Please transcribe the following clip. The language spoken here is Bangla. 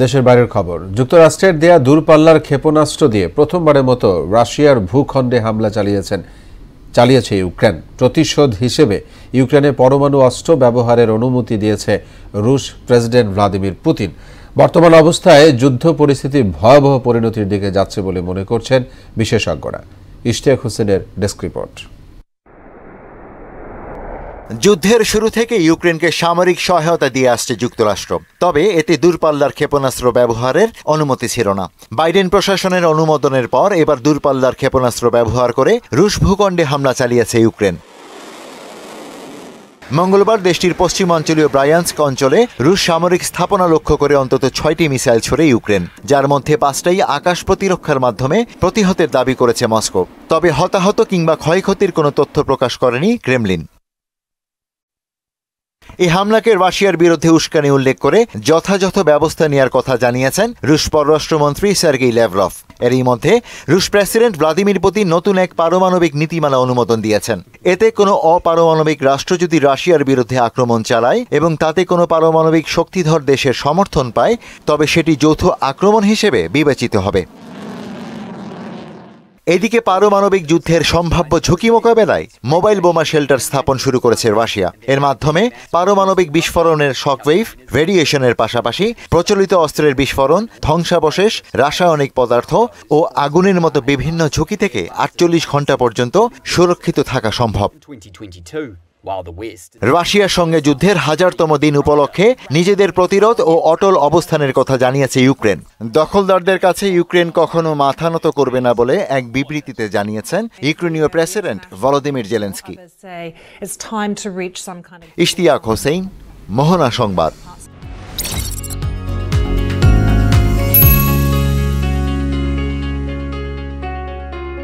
দেশের বাইরের খবর, যুক্তরাষ্ট্রের দেয়া দূরপাল্লার ক্ষেপণাস্ত্র দিয়ে প্রথমবারের মতো রাশিয়ার ভূখণ্ডে হামলা চালিয়েছে ইউক্রেন। প্রতিশোধ হিসেবে ইউক্রেনে পরমাণু অস্ত্র ব্যবহারের অনুমতি দিয়েছে রুশ প্রেসিডেন্ট ভ্লাদিমির পুতিন। বর্তমান অবস্থায় যুদ্ধ পরিস্থিতি ভয়াবহ পরিণতির দিকে যাচ্ছে বলে মনে করছেন বিশেষজ্ঞরা। ইশতিয়াক হোসেনের ডেস্ক রিপোর্ট। যুদ্ধের শুরু থেকে ইউক্রেনকে সামরিক সহায়তা দিয়ে আসছে যুক্তরাষ্ট্র, তবে এতে দূরপাল্লার ক্ষেপণাস্ত্র ব্যবহারের অনুমতি ছিল না। বাইডেন প্রশাসনের অনুমোদনের পর এবার দূরপাল্লার ক্ষেপণাস্ত্র ব্যবহার করে রুশ ভূখণ্ডে হামলা চালিয়েছে ইউক্রেন। মঙ্গলবার দেশটির পশ্চিমাঞ্চলীয় ব্রায়ানস্ক অঞ্চলে রুশ সামরিক স্থাপনা লক্ষ্য করে অন্তত 6টি মিসাইল ছড়ে ইউক্রেন, যার মধ্যে 5টাই আকাশ প্রতিরক্ষার মাধ্যমে প্রতিহতের দাবি করেছে মস্কো। তবে হতাহত কিংবা ক্ষয়ক্ষতির কোনো তথ্য প্রকাশ করেনি ক্রেমলিন। এই হামলাকে রাশিয়ার বিরুদ্ধে উস্কানি উল্লেখ করে যথাযথ ব্যবস্থা নেওয়ার কথা জানিয়েছেন রুশ পররাষ্ট্রমন্ত্রী সার্গেই ল্যাভরভ। এরই মধ্যে রুশ প্রেসিডেন্ট ভ্লাদিমির পুতিন নতুন এক পারমাণবিক নীতিমালা অনুমোদন দিয়েছেন। এতে কোনো অপারমাণবিক রাষ্ট্র যদি রাশিয়ার বিরুদ্ধে আক্রমণ চালায় এবং তাতে কোনো পারমাণবিক শক্তিধর দেশের সমর্থন পায়, তবে সেটি যৌথ আক্রমণ হিসেবে বিবেচিত হবে। এদিকে পারমাণবিক যুদ্ধের সম্ভাব্য ঝুঁকি মোকাবেলায় মোবাইল বোমা শেল্টার স্থাপন শুরু করেছে রাশিয়া। এর মাধ্যমে পারমাণবিক বিস্ফোরণের শকওয়েভ, রেডিয়েশনের পাশাপাশি প্রচলিত অস্ত্রের বিস্ফোরণ, ধ্বংসাবশেষ, রাসায়নিক পদার্থ ও আগুনের মতো বিভিন্ন ঝুঁকি থেকে 48 ঘণ্টা পর্যন্ত সুরক্ষিত থাকা সম্ভব। রাশিয়ার সঙ্গে যুদ্ধের 1000তম দিন উপলক্ষে নিজেদের প্রতিরোধ ও অটল অবস্থানের কথা জানিয়েছে ইউক্রেন। দখলদারদের কাছে ইউক্রেন কখনো মাথা নত করবে না বলে এক বিবৃতিতে জানিয়েছেন ইউক্রেনীয় president Volodymyr Zelensky. Ishtiaq Hossain, Mohona সংবাদ।